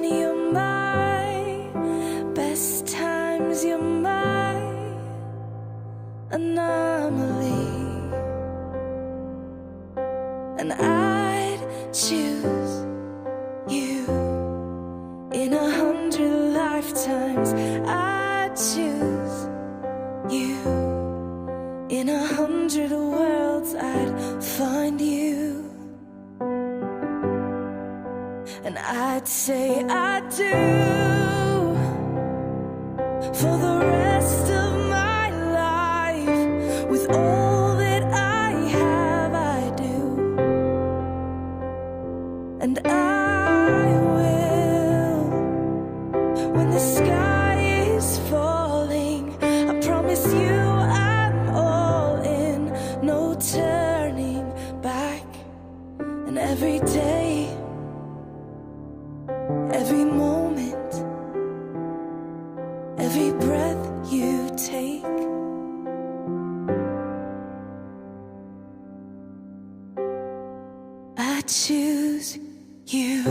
when you're my best times, you're my anomaly. And I'd choose you in 100 lifetimes. I'd choose you in 100 worlds. I'd find you, and I'd say I do for the rest of my life. With all that I have, I do. And I will, when the sky is falling, I promise you I'm all in, no turning back. And every day, every moment, every breath you take, I choose you.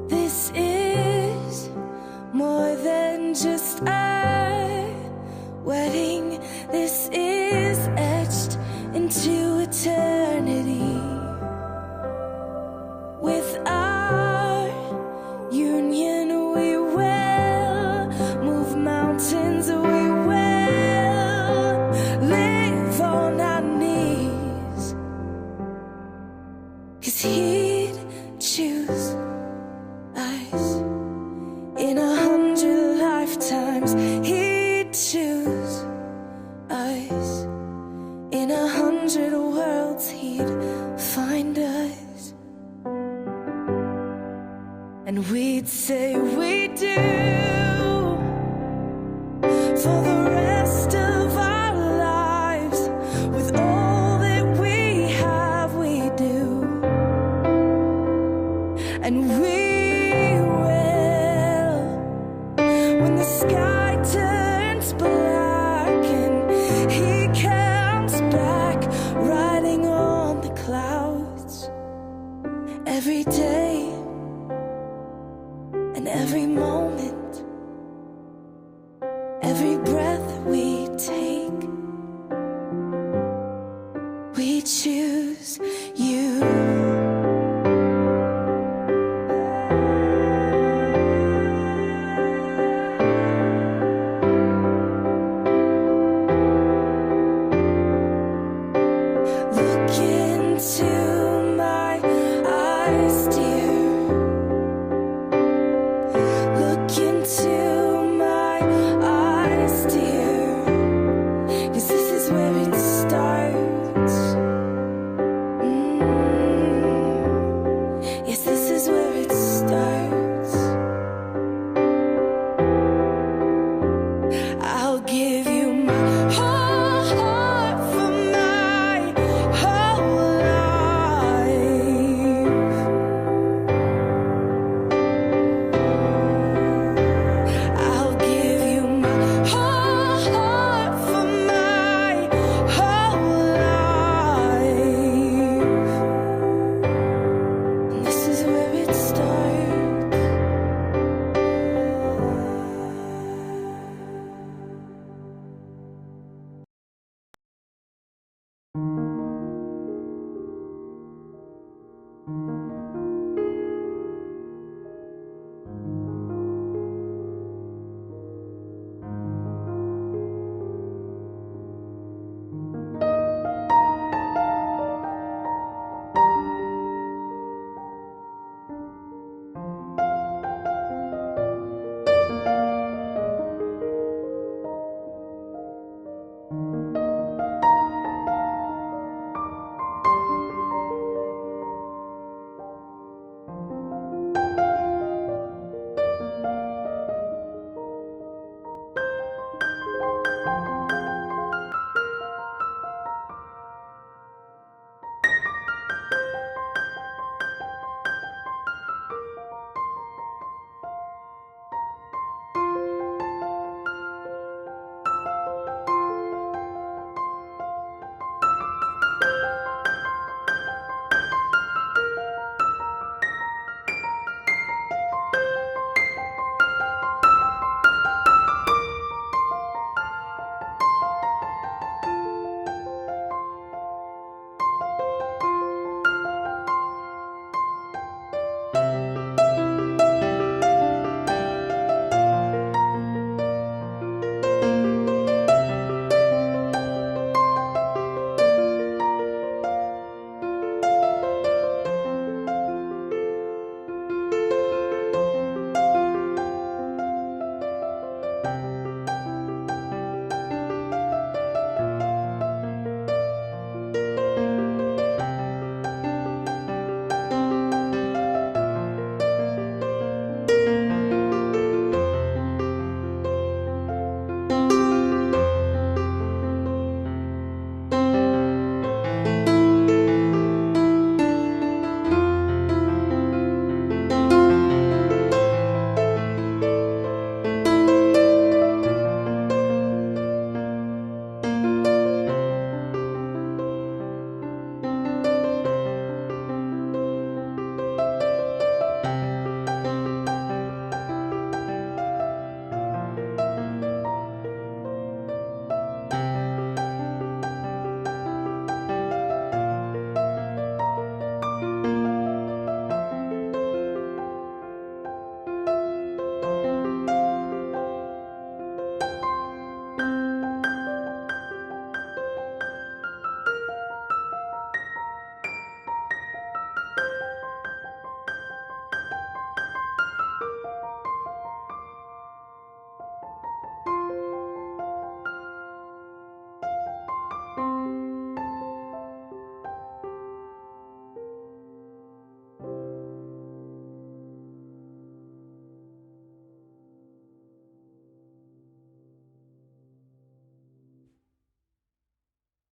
This is more than just a wedding. This is etched into eternity. With our union, we will move mountains. We will live on our knees. 'Cause he'd choose us in 100 lifetimes. He'd choose us in 100 worlds. He'd find us, and we'd say we do for the rest of our lives. With all that we have, we do. And we will, when the sky turns black and he comes back riding on the clouds, every day and every moment, every breath we take, we choose you. Look into my eyes, dear. Look into my eyes, dear. 'Cause this is where it starts. Yes, this is where it starts. I